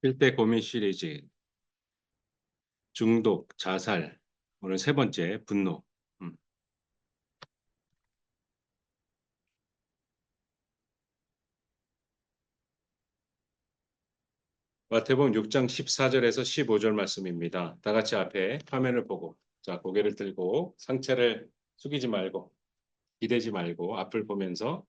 필대 고민 시리즈 중독, 자살, 오늘 세 번째 분노. 음. 마태복음 6장 14절에서 15절 말씀입니다. 다 같이 앞에 화면을 보고 자, 고개를 들고 상체를 숙이지 말고 기대지 말고 앞을 보면서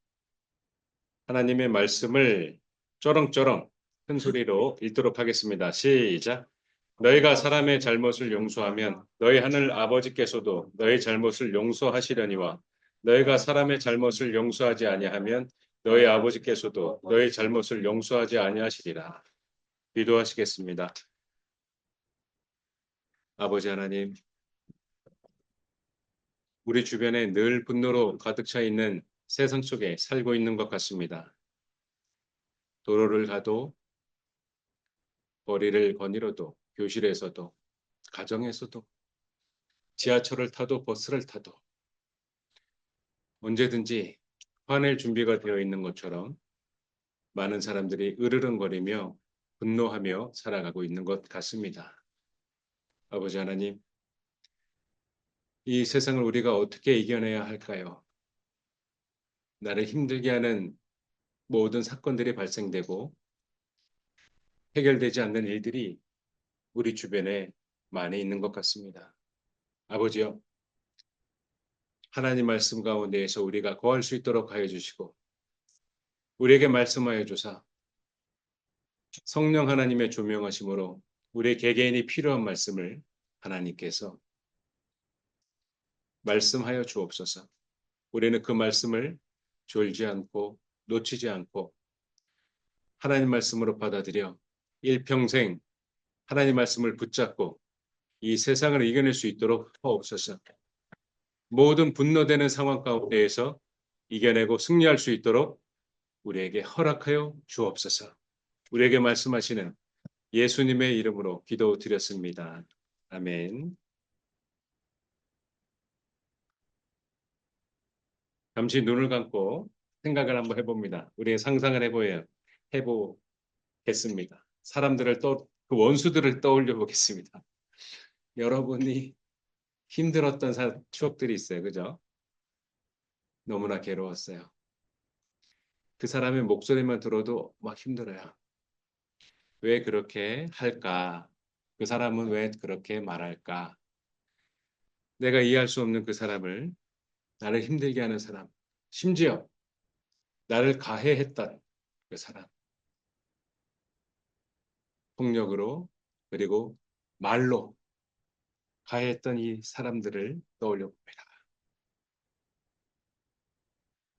하나님의 말씀을 쩌렁쩌렁 큰 소리로 읽도록 하겠습니다. 시작. 너희가 사람의 잘못을 용서하면 너희 하늘 아버지께서도 너희 잘못을 용서하시려니와 너희가 사람의 잘못을 용서하지 아니하면 너희 아버지께서도 너희 잘못을 용서하지 아니하시리라. 기도하시겠습니다. 아버지 하나님, 우리 주변에 늘 분노로 가득 차 있는 세상 속에 살고 있는 것 같습니다. 도로를 가도 거리를 거닐어도 교실에서도 가정에서도 지하철을 타도 버스를 타도 언제든지 화낼 준비가 되어 있는 것처럼 많은 사람들이 으르렁거리며 분노하며 살아가고 있는 것 같습니다. 아버지 하나님, 이 세상을 우리가 어떻게 이겨내야 할까요? 나를 힘들게 하는 모든 사건들이 발생되고 해결되지 않는 일들이 우리 주변에 많이 있는 것 같습니다. 아버지요, 하나님 말씀 가운데에서 우리가 거할 수 있도록 하여 주시고 우리에게 말씀하여 주사 성령 하나님의 조명하심으로 우리 개개인이 필요한 말씀을 하나님께서 말씀하여 주옵소서. 우리는 그 말씀을 졸지 않고 놓치지 않고 하나님 말씀으로 받아들여 일평생 하나님 말씀을 붙잡고 이 세상을 이겨낼 수 있도록 하옵소서. 모든 분노되는 상황 가운데에서 이겨내고 승리할 수 있도록 우리에게 허락하여 주옵소서. 우리에게 말씀하시는 예수님의 이름으로 기도드렸습니다. 아멘. 잠시 눈을 감고 생각을 한번 해봅니다. 우리의 상상을 해보겠습니다. 그 원수들을 떠올려 보겠습니다. 여러분이 힘들었던 추억들이 있어요. 그죠? 너무나 괴로웠어요. 그 사람의 목소리만 들어도 막 힘들어요. 왜 그렇게 할까? 그 사람은 왜 그렇게 말할까? 내가 이해할 수 없는 그 사람을 나를 힘들게 하는 사람, 심지어 나를 가해했던 그 사람, 폭력으로 그리고 말로 가해했던 이 사람들을 떠올려 봅니다.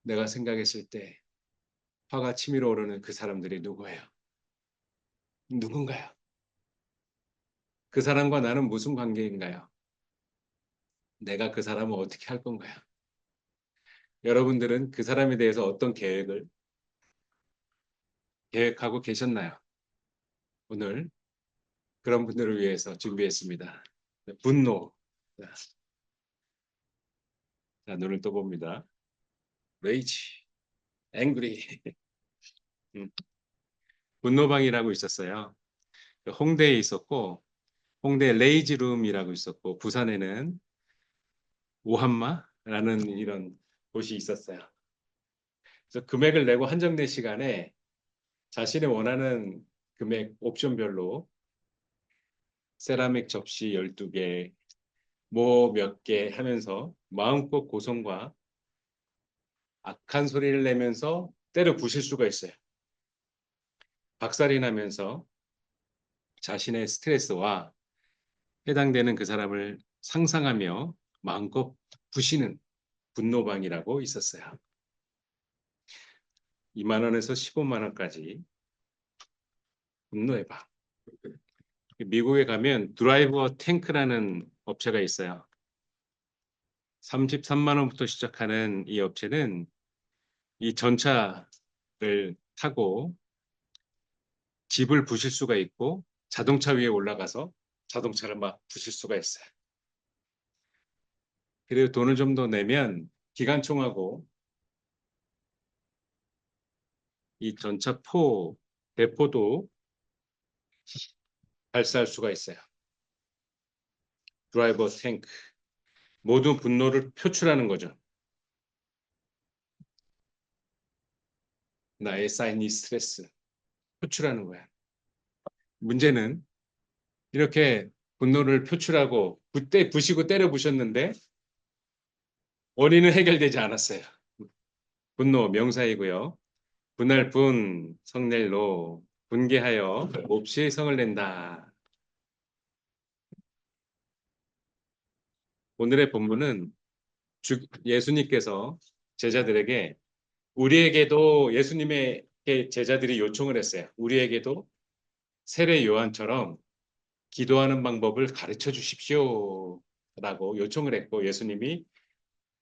내가 생각했을 때 화가 치밀어 오르는 그 사람들이 누구예요? 누군가요? 그 사람과 나는 무슨 관계인가요? 내가 그 사람을 어떻게 할 건가요? 여러분들은 그 사람에 대해서 어떤 계획을 계획하고 계셨나요? 오늘 그런 분들을 위해서 준비했습니다. 분노. 자, 눈을 떠봅니다. 레이지, 앵그리. 분노방이라고 있었어요. 홍대에 있었고, 홍대 레이지룸이라고 있었고, 부산에는 오한마라는 이런 곳이 있었어요. 그래서 금액을 내고 한정된 시간에 자신이 원하는 금액 옵션별로 세라믹 접시 12개, 뭐 몇 개 하면서 마음껏 고성과 악한 소리를 내면서 때려 부실 수가 있어요. 박살이 나면서 자신의 스트레스와 해당되는 그 사람을 상상하며 마음껏 부시는 분노방이라고 있었어요. 2만 원에서 15만 원까지 분노의 방. 미국에 가면 드라이버 탱크라는 업체가 있어요. 33만 원부터 시작하는 이 업체는 이 전차를 타고 집을 부실 수가 있고 자동차 위에 올라가서 자동차를 막 부실 수가 있어요. 그리고 돈을 좀 더 내면 기관총하고 이 전차포 대포도 발사할 수가 있어요. 드라이버 탱크. 모두 분노를 표출하는 거죠. 나의 쌓인 이 스트레스 표출하는 거야. 문제는 이렇게 분노를 표출하고 그때 부시고 때려 부셨는데 원인은 해결되지 않았어요. 분노 명사이고요. 분할 분 성낼로 분개하여 몹시 성을 낸다. 오늘의 본문은 예수님께서 제자들에게 우리에게도 예수님의 제자들이 요청을 했어요. 우리에게도 세례 요한처럼 기도하는 방법을 가르쳐 주십시오. 라고 요청을 했고 예수님이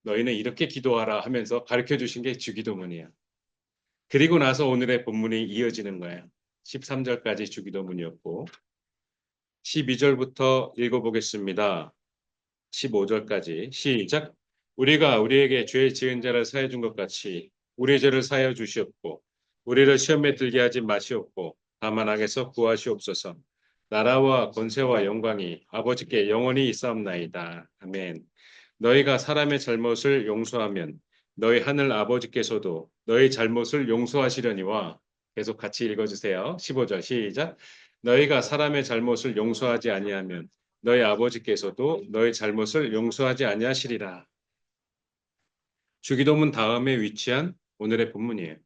너희는 이렇게 기도하라 하면서 가르쳐 주신 게 주기도문이에요. 그리고 나서 오늘의 본문이 이어지는 거예요. 13절까지 주기도문이었고 12절부터 읽어보겠습니다. 15절까지 시작. 우리가 우리에게 죄 지은 자를 사해 준 것 같이 우리 죄를 사하여 주시옵고 우리를 시험에 들게 하지 마시옵고 다만 악에서 구하시옵소서. 나라와 권세와 영광이 아버지께 영원히 있사옵나이다. 아멘. 너희가 사람의 잘못을 용서하면 너희 하늘 아버지께서도 너희 잘못을 용서하시려니와 계속 같이 읽어주세요. 15절 시작. 너희가 사람의 잘못을 용서하지 아니하면 너희 아버지께서도 너희 잘못을 용서하지 아니하시리라. 주기도문 다음에 위치한 오늘의 본문이에요.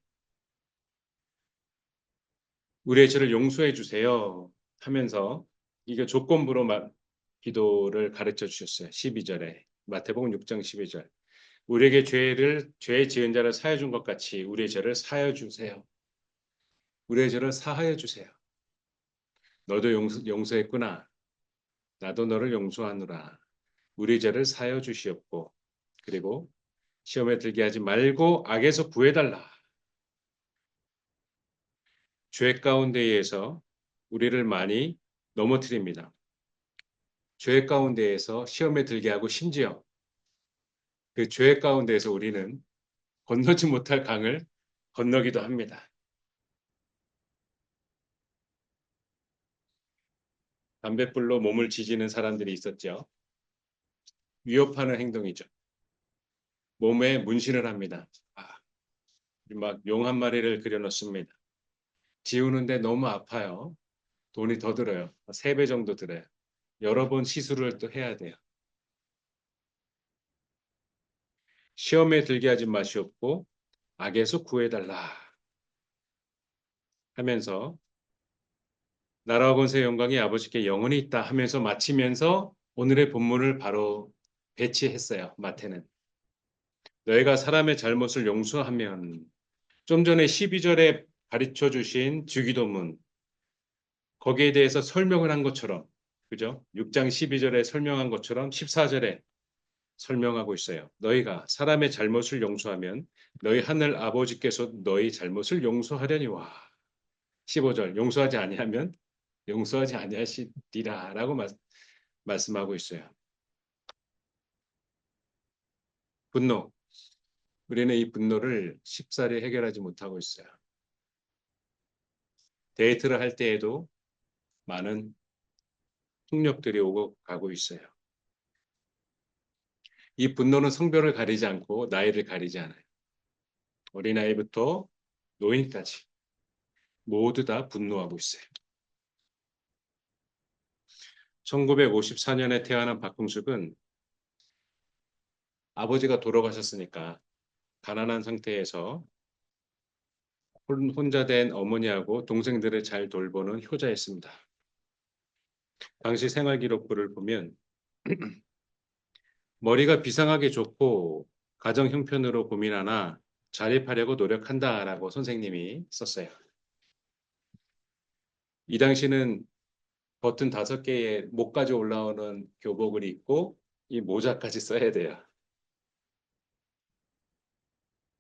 우리의 죄를 용서해 주세요 하면서 이게 조건부로 기도를 가르쳐 주셨어요. 12절에 마태복음 6장 12절. 우리에게 죄 지은 자를 사해 준 것 같이 우리의 죄를 사하여 주세요. 우리의 죄를 사하여 주세요. 너도 용서했구나. 나도 너를 용서하노라. 우리 죄를 사하여 주시옵고 그리고 시험에 들게 하지 말고 악에서 구해달라. 죄 가운데에서 우리를 많이 넘어뜨립니다. 죄 가운데에서 시험에 들게 하고 심지어 그 죄 가운데에서 우리는 건너지 못할 강을 건너기도 합니다. 담뱃불로 몸을 지지는 사람들이 있었죠. 위협하는 행동이죠. 몸에 문신을 합니다. 막 용 한 마리를 그려놓습니다. 지우는데 너무 아파요. 돈이 더 들어요. 3배 정도 들어요. 여러 번 시술을 또 해야 돼요. 시험에 들게 하지 마시옵고 악에서 구해달라 하면서 나라와 권세 영광이 아버지께 영원히 있다 하면서 마치면서 오늘의 본문을 바로 배치했어요. 마태는. 너희가 사람의 잘못을 용서하면 좀 전에 12절에 가르쳐 주신 주기도문 거기에 대해서 설명을 한 것처럼 그죠? 6장 12절에 설명한 것처럼 14절에 설명하고 있어요. 너희가 사람의 잘못을 용서하면 너희 하늘 아버지께서 너희 잘못을 용서하려니와 15절 용서하지 아니하면 용서하지 아니하시리라라고 말씀하고 있어요. 분노. 우리는 이 분노를 쉽사리 해결하지 못하고 있어요. 데이트를 할 때에도 많은 폭력들이 오고 가고 있어요. 이 분노는 성별을 가리지 않고 나이를 가리지 않아요. 어린아이부터 노인까지 모두 다 분노하고 있어요. 1954년에 태어난 박흥숙은 아버지가 돌아가셨으니까 가난한 상태에서 혼자 된 어머니하고 동생들을 잘 돌보는 효자였습니다. 당시 생활기록부를 보면 머리가 비상하게 좋고 가정 형편으로 고민하나 자립하려고 노력한다라고 선생님이 썼어요. 이 당시는 버튼 5개에 목까지 올라오는 교복을 입고 이 모자까지 써야 돼요.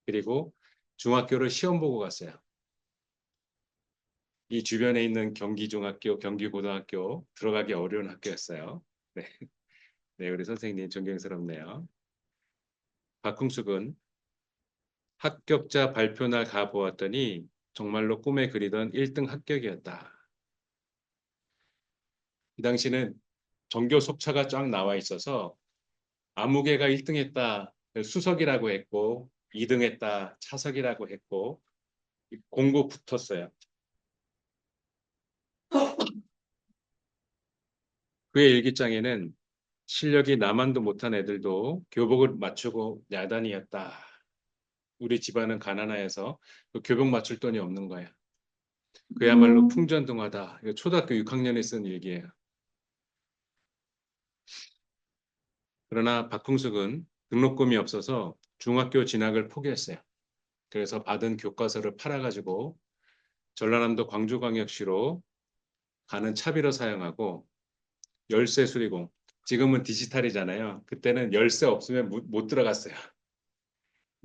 그리고 중학교를 시험 보고 갔어요. 이 주변에 있는 경기중학교, 경기고등학교 들어가기 어려운 학교였어요. 네, 네, 우리 선생님 존경스럽네요. 박흥숙은 합격자 발표날 가보았더니 정말로 꿈에 그리던 1등 합격이었다. 이 당시는 전교 속차가 쫙 나와 있어서 아무개가 1등 했다 수석이라고 했고 2등 했다 차석이라고 했고 공고 붙었어요. 그의 일기장에는 실력이 나만도 못한 애들도 교복을 맞추고 야단이었다. 우리 집안은 가난하여서 그 교복 맞출 돈이 없는 거야. 그야말로 풍전등화다. 이거 초등학교 6학년에 쓴 일기예요. 그러나 박흥숙은 등록금이 없어서 중학교 진학을 포기했어요. 그래서 받은 교과서를 팔아가지고 전라남도 광주광역시로 가는 차비로 사용하고 열쇠 수리공. 지금은 디지털이잖아요. 그때는 열쇠 없으면 못 들어갔어요.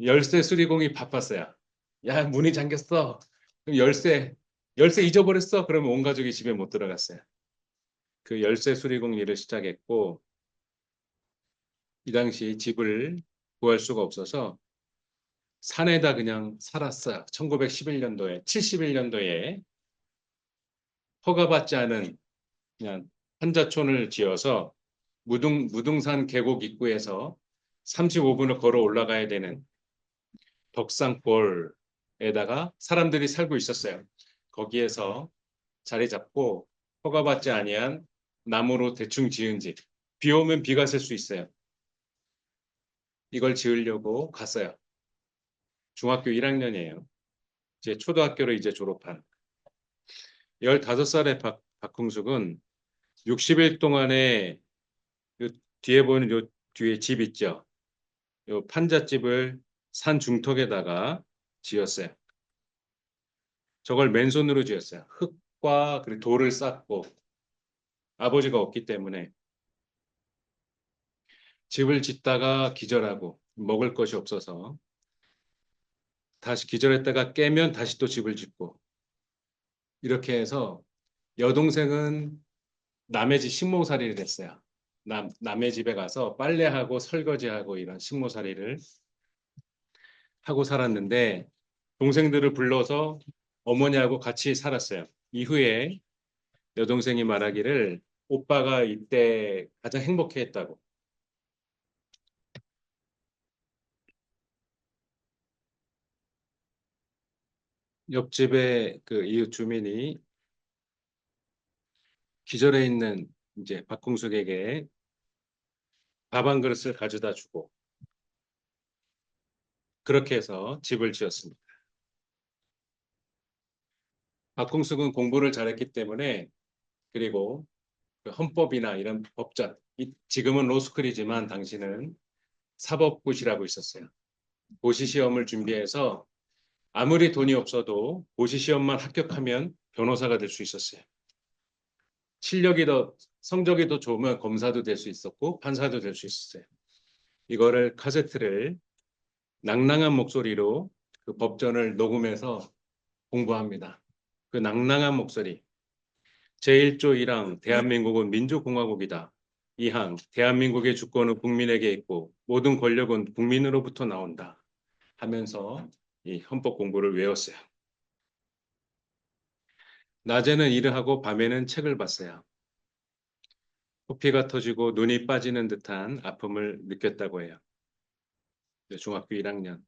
열쇠 수리공이 바빴어요. 야, 문이 잠겼어. 그럼 열쇠 잊어버렸어. 그러면 온 가족이 집에 못 들어갔어요. 그 열쇠 수리공 일을 시작했고 이 당시 집을 구할 수가 없어서 산에다 그냥 살았어요. 1911년도에, 71년도에 허가받지 않은 그냥 한자촌을 지어서 무등산 계곡 입구에서 35분을 걸어 올라가야 되는 덕산골에다가 사람들이 살고 있었어요. 거기에서 자리 잡고 허가받지 아니한 나무로 대충 지은 집. 비 오면 비가 셀 수 있어요. 이걸 지으려고 갔어요. 중학교 1학년이에요. 이제 초등학교를 이제 졸업한 15살의 박흥숙은 60일 동안에 요 뒤에 보이는 요 뒤에 집 있죠. 요 판잣집을 산 중턱에다가 지었어요. 저걸 맨손으로 지었어요. 흙과 그리고 돌을 쌓고 아버지가 없기 때문에 집을 짓다가 기절하고 먹을 것이 없어서 다시 기절했다가 깨면 다시 또 집을 짓고 이렇게 해서 여동생은 남의 집 식모살이를 했어요. 남의 집에 가서 빨래하고 설거지하고 이런 식모살이를 하고 살았는데 동생들을 불러서 어머니하고 같이 살았어요. 이후에 여동생이 말하기를 오빠가 이때 가장 행복해했다고. 옆집에 그 이웃 주민이 기절해 있는 이제 박홍숙에게 밥 한 그릇을 가져다 주고 그렇게 해서 집을 지었습니다. 박홍숙은 공부를 잘했기 때문에 그리고 그 헌법이나 이런 법전, 지금은 로스쿨이지만 당시는 사법고시라고 있었어요. 고시 시험을 준비해서 아무리 돈이 없어도 고시 시험만 합격하면 변호사가 될 수 있었어요. 실력이 더 성적이 더 좋으면 검사도 될 수 있었고 판사도 될 수 있었어요. 이거를 카세트를 낭낭한 목소리로 그 법전을 녹음해서 공부합니다. 그 낭낭한 목소리. 제1조 1항 대한민국은 민주공화국이다. 2항 대한민국의 주권은 국민에게 있고 모든 권력은 국민으로부터 나온다. 하면서 이 헌법 공부를 외웠어요. 낮에는 일을 하고 밤에는 책을 봤어요. 코피가 터지고 눈이 빠지는 듯한 아픔을 느꼈다고 해요. 중학교 1학년.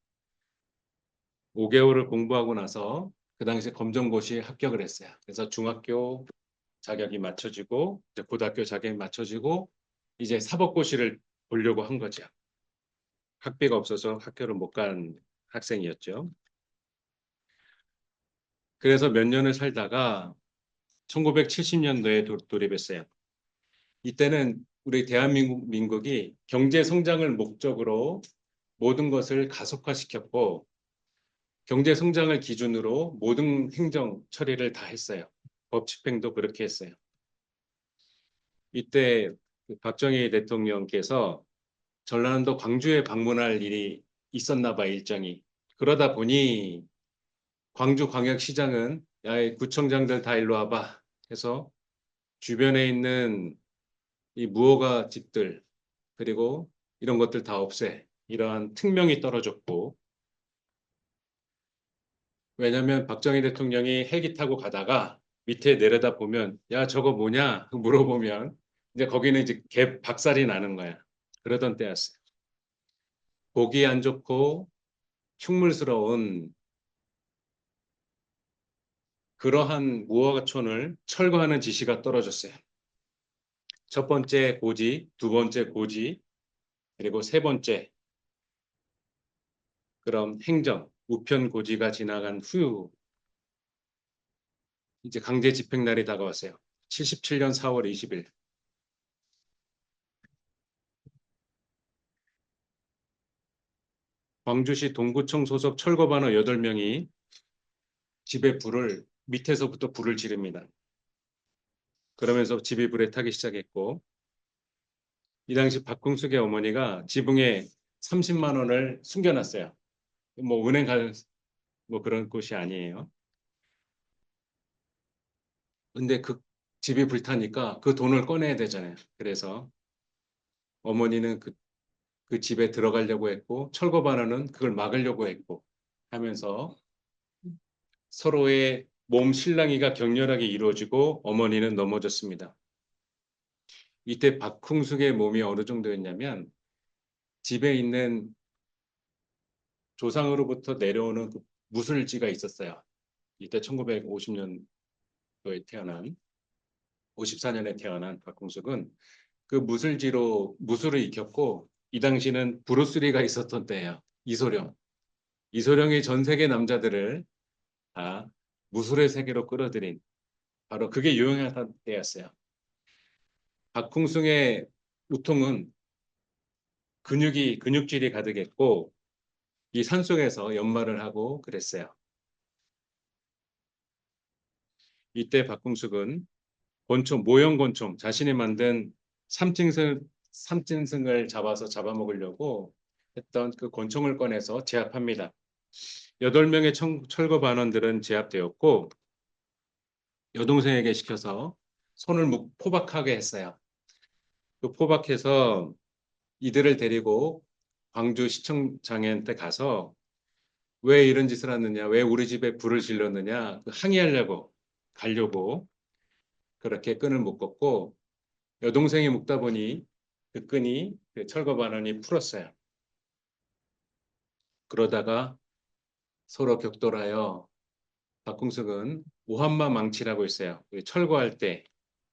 5개월을 공부하고 나서 그 당시에 검정고시에 합격을 했어요. 그래서 중학교 자격이 맞춰지고 이제 고등학교 자격이 맞춰지고 이제 사법고시를 보려고 한 거죠. 학비가 없어서 학교를 못 간 학생이었죠. 그래서 몇 년을 살다가 1970년도에 돌입했어요. 이때는 우리 대한민국이 경제 성장을 목적으로 모든 것을 가속화시켰고 경제 성장을 기준으로 모든 행정 처리를 다 했어요. 법 집행도 그렇게 했어요. 이때 그 박정희 대통령께서 전라남도 광주에 방문할 일이 있었나 봐, 일정이. 그러다 보니 광주광역시장은 야, 구청장들 다 일로 와봐 해서 주변에 있는 이 무허가 집들 그리고 이런 것들 다 없애. 이러한 특명이 떨어졌고 왜냐하면 박정희 대통령이 헬기 타고 가다가 밑에 내려다 보면 야 저거 뭐냐 물어보면 이제 거기는 이제 개 박살이 나는 거야. 그러던 때였어요. 보기 안 좋고 흉물스러운 그러한 무허가촌을 철거하는 지시가 떨어졌어요. 첫 번째 고지, 두 번째 고지, 그리고 세 번째 그런 행정, 우편 고지가 지나간 후 이제 강제 집행날이 다가왔어요. 77년 4월 20일. 광주시 동구청 소속 철거반원 8명이 집에 불을 밑에서부터 불을 지릅니다. 그러면서 집이 불에 타기 시작했고 이 당시 박궁숙의 어머니가 지붕에 30만 원을 숨겨놨어요. 뭐 은행 갈 뭐 그런 곳이 아니에요. 근데 그 집이 불타니까 그 돈을 꺼내야 되잖아요. 그래서 어머니는 그 집에 들어가려고 했고 철거반원은 그걸 막으려고 했고 하면서 서로의 몸 실랑이가 격렬하게 이루어지고 어머니는 넘어졌습니다. 이때 박흥숙의 몸이 어느 정도였냐면 집에 있는 조상으로부터 내려오는 그 무술지가 있었어요. 이때 1950년도에 태어난 54년에 태어난 박흥숙은 그 무술지로 무술을 익혔고 이 당시는 브루스리가 있었던 때예요. 이소룡. 이소룡이 전 세계 남자들을 다 무술의 세계로 끌어들인 바로 그게 유행하던 때였어요. 박흥숙의 우통은 근육질이 가득했고 이 산속에서 연말을 하고 그랬어요. 이때 박흥숙은 모형 권총 자신이 만든 삼짐승을 잡아서 잡아먹으려고 했던 그 권총을 꺼내서 제압합니다. 8명의 철거 반원들은 제압되었고 여동생에게 시켜서 손을 포박하게 했어요. 그 포박해서 이들을 데리고 광주시청장한테 가서 왜 이런 짓을 하느냐, 왜 우리 집에 불을 질렀느냐 항의하려고 가려고 그렇게 끈을 묶었고 여동생이 묶다 보니 그 끈이 그 철거 반원이 풀었어요. 그러다가 서로 격돌하여 박궁숙은 오한마 망치라고 있어요. 철거할 때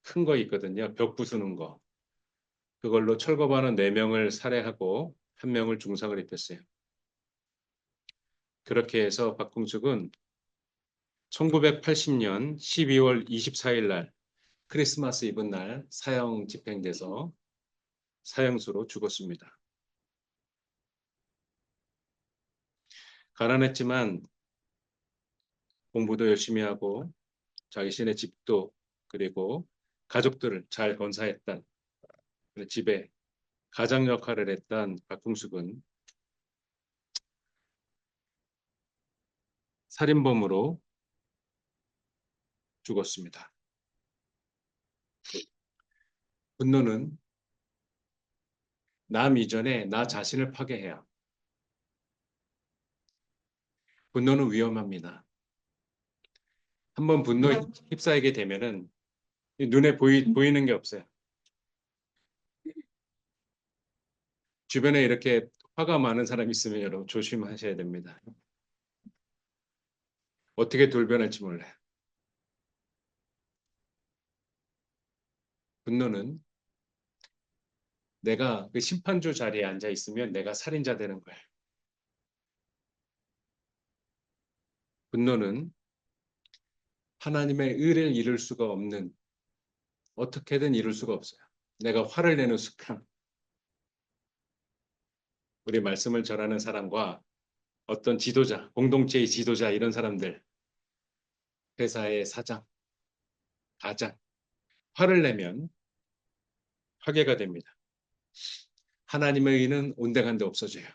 큰 거 있거든요. 벽 부수는 거. 그걸로 철거반원 4명을 살해하고 1명을 중상을 입혔어요. 그렇게 해서 박궁숙은 1980년 12월 24일 날 크리스마스 이브 날 사형 집행돼서 사형수로 죽었습니다. 가난했지만 공부도 열심히 하고 자신의 집도 그리고 가족들을 잘 건사했던 집에 가장 역할을 했던 박궁숙은 살인범으로 죽었습니다. 분노는 남 이전에 나 자신을 파괴해요. 분노는 위험합니다. 한번 분노에 휩싸이게 되면은 눈에 보이는 게 없어요. 주변에 이렇게 화가 많은 사람이 있으면 여러분 조심하셔야 됩니다. 어떻게 돌변할지 몰라요. 분노는 내가 그 심판주 자리에 앉아 있으면 내가 살인자 되는 거예요. 분노는 하나님의 의를 이룰 수가 없는 어떻게든 이룰 수가 없어요. 내가 화를 내는 순간 우리 말씀을 전하는 사람과 어떤 지도자, 공동체의 지도자 이런 사람들, 회사의 사장, 가장 화를 내면 파괴가 됩니다. 하나님의 의는 온데간데 없어져요.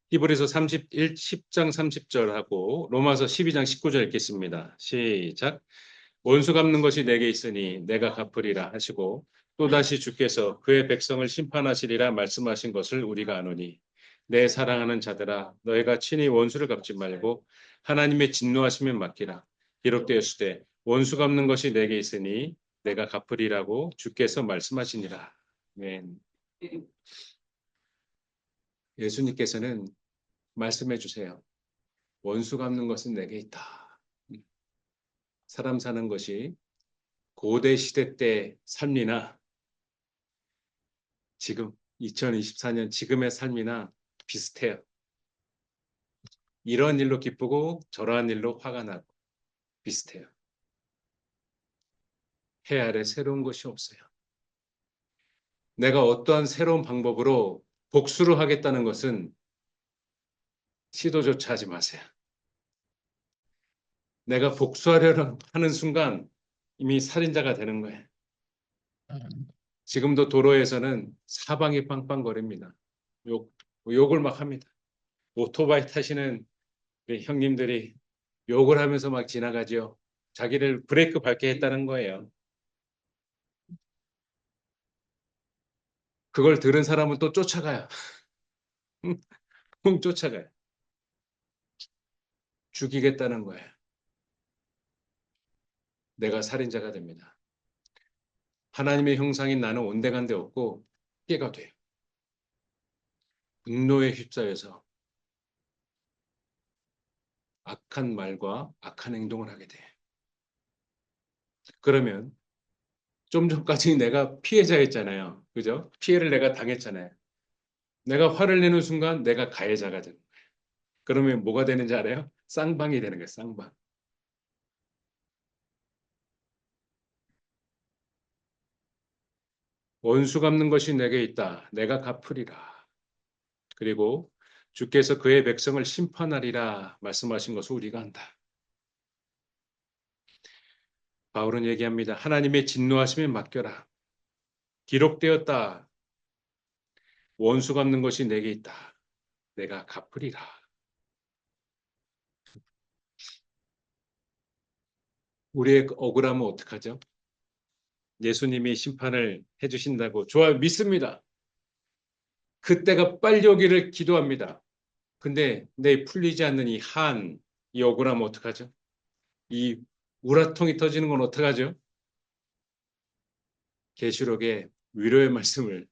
히브리서 10장 30절하고 로마서 12장 19절 읽겠습니다. 시작. 원수 갚는 것이 내게 있으니 내가 갚으리라 하시고 또다시 주께서 그의 백성을 심판하시리라 말씀하신 것을 우리가 아노니 내 사랑하는 자들아 너희가 친히 원수를 갚지 말고 하나님의 진노하심에 맡기라. 기록되었으되 원수 갚는 것이 내게 있으니 내가 갚으리라고 주께서 말씀하시니라. 아멘. 예수님께서는 말씀해 주세요. 원수 갚는 것은 내게 있다. 사람 사는 것이 고대 시대 때 삶이나 지금 2024년 지금의 삶이나 비슷해요. 이런 일로 기쁘고 저러한 일로 화가 나고 비슷해요. 해 아래 새로운 것이 없어요. 내가 어떠한 새로운 방법으로 복수를 하겠다는 것은 시도조차 하지 마세요. 내가 복수하려는 하는 순간 이미 살인자가 되는 거예요. 지금도 도로에서는 사방이 빵빵거립니다. 욕을 막 합니다. 오토바이 타시는 우리 형님들이 욕을 하면서 막 지나가죠. 자기를 브레이크 밟게 했다는 거예요. 그걸 들은 사람은 또 쫓아가요. 쿵 쫓아가요. 죽이겠다는 거예요. 내가 살인자가 됩니다. 하나님의 형상인 나는 온데간데 없고 피해가 돼요. 분노에 휩싸여서 악한 말과 악한 행동을 하게 돼요. 그러면 좀 전까지 내가 피해자였잖아요. 그죠? 피해를 내가 당했잖아요. 내가 화를 내는 순간 내가 가해자가 되는 거예요. 그러면 뭐가 되는지 알아요? 쌍방이 되는 거예요. 쌍방. 원수 갚는 것이 내게 있다. 내가 갚으리라. 그리고 주께서 그의 백성을 심판하리라 말씀하신 것을 우리가 안다. 바울은 얘기합니다. 하나님의 진노하심에 맡겨라. 기록되었다. 원수 갚는 것이 내게 있다. 내가 갚으리라. 우리의 억울함은 어떡하죠? 예수님이 심판을 해주신다고 좋아요. 믿습니다. 그때가 빨리 오기를 기도합니다. 근데 내 풀리지 않는 이 억울함은 어떡하죠? 이 우라통이 터지는 건 어떡하죠? 계시록에 위로의 말씀을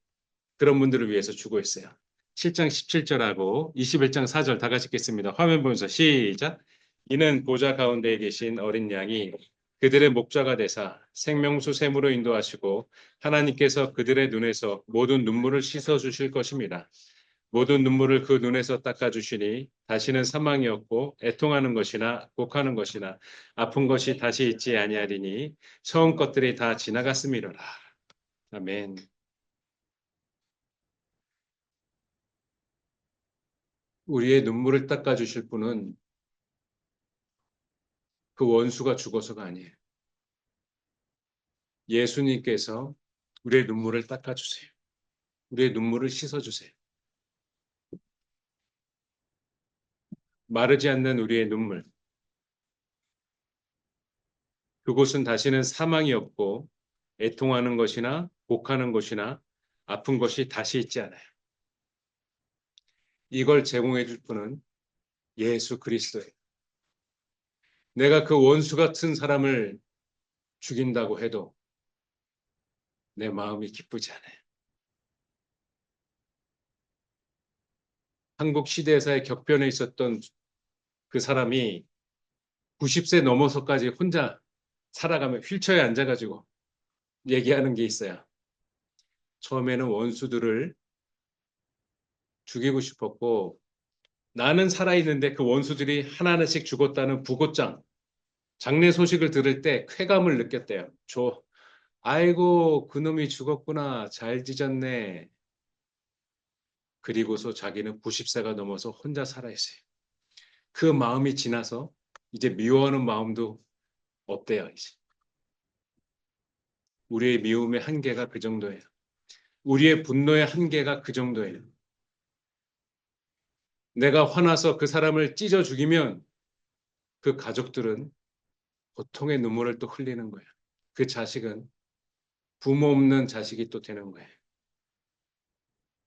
그런 분들을 위해서 주고 있어요. 7장 17절하고 21장 4절 다 같이 읽겠습니다. 화면 보면서 시작. 이는 보좌 가운데에 계신 어린 양이 그들의 목자가 되사 생명수 샘으로 인도하시고 하나님께서 그들의 눈에서 모든 눈물을 씻어 주실 것입니다. 모든 눈물을 그 눈에서 닦아 주시니 다시는 사망이 없고 애통하는 것이나 곡하는 것이나 아픈 것이 다시 있지 아니하리니 처음 것들이 다 지나갔음이로라. 아멘. 우리의 눈물을 닦아 주실 분은 그 원수가 죽어서가 아니에요. 예수님께서 우리의 눈물을 닦아 주세요. 우리의 눈물을 씻어 주세요. 마르지 않는 우리의 눈물. 그곳은 다시는 사망이 없고 애통하는 것이나 곡하는 것이나 아픈 것이 다시 있지 않아요. 이걸 제공해 줄 분은 예수 그리스도예요. 내가 그 원수 같은 사람을 죽인다고 해도 내 마음이 기쁘지 않아요. 한국 시대사의 격변에 있었던 그 사람이 90세 넘어서까지 혼자 살아가며 휠체어에 앉아가지고 얘기하는 게 있어요. 처음에는 원수들을 죽이고 싶었고 나는 살아있는데 그 원수들이 하나하나씩 죽었다는 부고장, 장례 소식을 들을 때 쾌감을 느꼈대요. 아이고 그놈이 죽었구나. 잘 뒤졌네. 그리고서 자기는 90세가 넘어서 혼자 살아있어요. 그 마음이 지나서 이제 미워하는 마음도 없대요. 이제. 우리의 미움의 한계가 그 정도예요. 우리의 분노의 한계가 그 정도예요. 내가 화나서 그 사람을 찢어 죽이면 그 가족들은 고통의 눈물을 또 흘리는 거예요. 그 자식은 부모 없는 자식이 또 되는 거예요.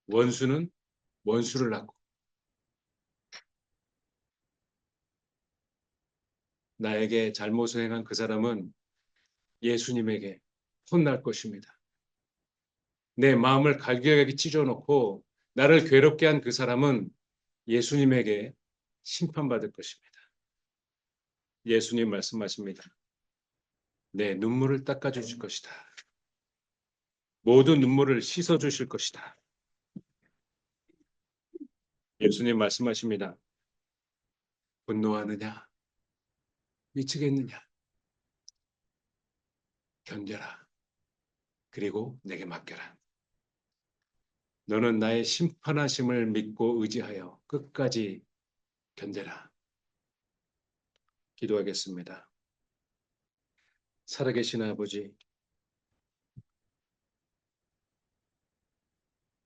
원수는 원수를 낳고 나에게 잘못을 행한 그 사람은 예수님에게 혼날 것입니다. 내 마음을 갈기갈기 찢어놓고 나를 괴롭게 한 그 사람은 예수님에게 심판받을 것입니다. 예수님 말씀하십니다. 내 눈물을 닦아주실 것이다. 모든 눈물을 씻어주실 것이다. 예수님 말씀하십니다. 분노하느냐? 미치겠느냐? 견뎌라. 그리고 내게 맡겨라. 너는 나의 심판하심을 믿고 의지하여 끝까지 견뎌라. 기도하겠습니다. 살아계신 아버지,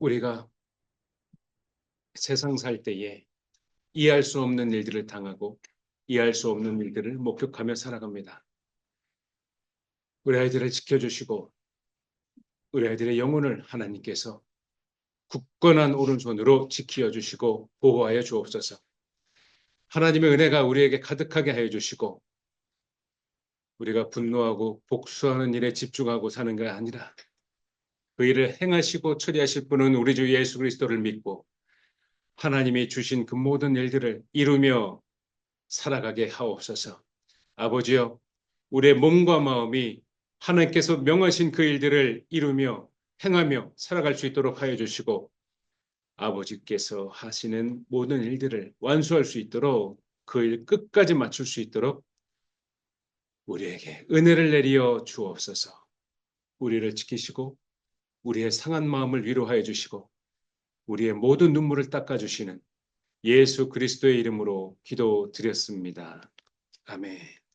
우리가 세상 살 때에 이해할 수 없는 일들을 당하고 이해할 수 없는 일들을 목격하며 살아갑니다. 우리 아이들을 지켜주시고 우리 아이들의 영혼을 하나님께서 굳건한 오른손으로 지키어 주시고 보호하여 주옵소서. 하나님의 은혜가 우리에게 가득하게 하여 주시고 우리가 분노하고 복수하는 일에 집중하고 사는 게 아니라 그 일을 행하시고 처리하실 분은 우리 주 예수 그리스도를 믿고 하나님이 주신 그 모든 일들을 이루며 살아가게 하옵소서. 아버지여, 우리의 몸과 마음이 하나님께서 명하신 그 일들을 이루며 행하며 살아갈 수 있도록 하여 주시고 아버지께서 하시는 모든 일들을 완수할 수 있도록 그 일 끝까지 맞출 수 있도록 우리에게 은혜를 내리어 주옵소서. 우리를 지키시고 우리의 상한 마음을 위로하여 주시고 우리의 모든 눈물을 닦아주시는 예수 그리스도의 이름으로 기도드렸습니다. 아멘.